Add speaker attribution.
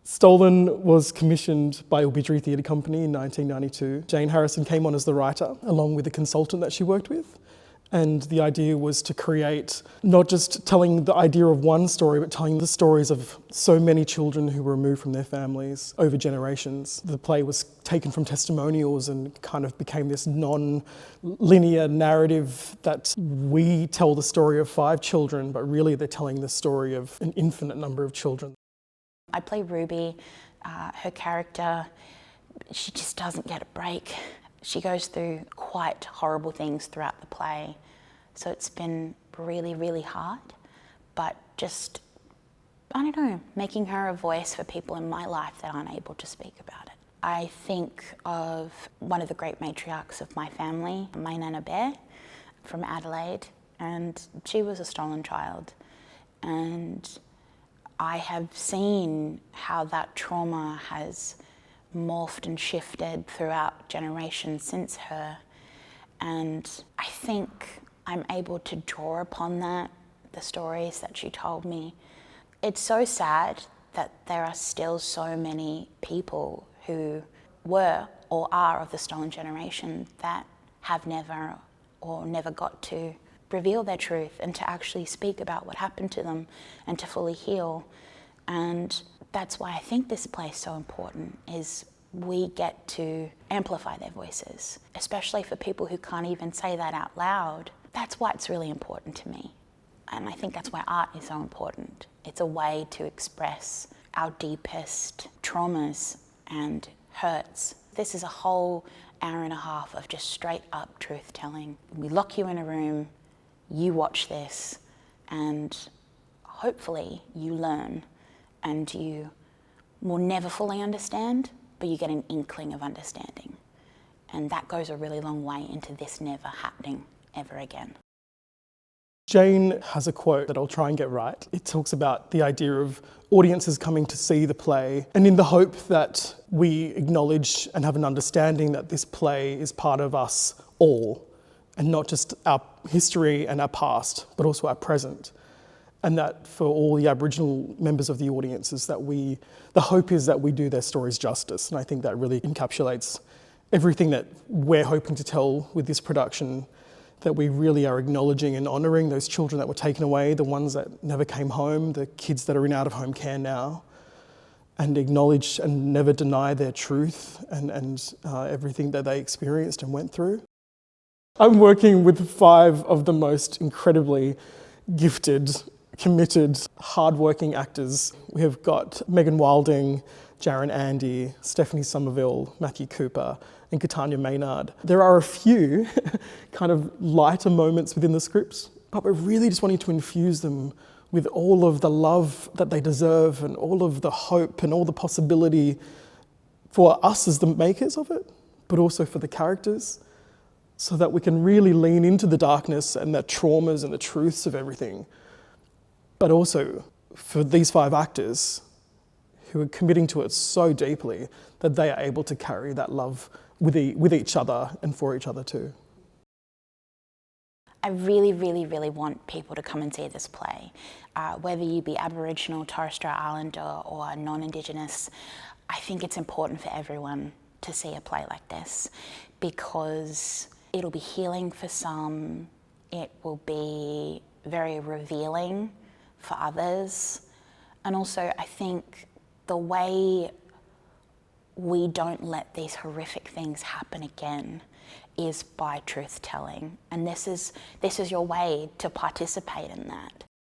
Speaker 1: Stolen was commissioned by Obituary Theatre Company in 1992. Jane Harrison came on as the writer, along with the consultant that she worked with. And the idea was to create not just telling the idea of one story, but telling the stories of so many children who were removed from their families over generations. The play was taken from testimonials and kind of became this non-linear narrative that we tell the story of 5 children, but really they're telling the story of an infinite number of children.
Speaker 2: I play Ruby. Her character, she just doesn't get a break. She goes through quite horrible things throughout the play. So it's been really, really hard, but just, I don't know, making her a voice for people in my life that aren't able to speak about it. I think of one of the great matriarchs of my family, my Nana Bear from Adelaide, and she was a stolen child. And I have seen how that trauma has morphed and shifted throughout generations since her. And I think I'm able to draw upon that, the stories that she told me. It's so sad that there are still so many people who were or are of the stolen generation that have never got to reveal their truth and to actually speak about what happened to them and to fully heal. And that's why I think this play is so important, is we get to amplify their voices, especially for people who can't even say that out loud. That's why it's really important to me. And I think that's why art is so important. It's a way to express our deepest traumas and hurts. This is a whole hour and a half of just straight up truth telling. We lock you in a room, you watch this, and hopefully you learn, and you will never fully understand, but you get an inkling of understanding. And that goes a really long way into this never happening ever again.
Speaker 1: Jane has a quote that I'll try and get right. It talks about the idea of audiences coming to see the play, and in the hope that we acknowledge and have an understanding that this play is part of us all, and not just our history and our past, but also our present. And that for all the Aboriginal members of the audience is that the hope is that we do their stories justice. And I think that really encapsulates everything that we're hoping to tell with this production, that we really are acknowledging and honouring those children that were taken away, the ones that never came home, the kids that are in out-of-home care now, and acknowledge and never deny their truth and everything that they experienced and went through. I'm working with 5 of the most incredibly gifted, committed, hard-working actors. We have got Megan Wilding, Jaron Andy, Stephanie Somerville, Mackie Cooper, and Kartanya Maynard. There are a few kind of lighter moments within the scripts, but we're really just wanting to infuse them with all of the love that they deserve and all of the hope and all the possibility for us as the makers of it, but also for the characters, so that we can really lean into the darkness and the traumas and the truths of everything. But also for these 5 actors who are committing to it so deeply that they are able to carry that love with each other and for each other too.
Speaker 2: I really, really, really want people to come and see this play. Whether you be Aboriginal, Torres Strait Islander or non-Indigenous, I think it's important for everyone to see a play like this, because it'll be healing for some, it will be very revealing for others, and also I think the way we don't let these horrific things happen again is by truth telling, and this is your way to participate in that.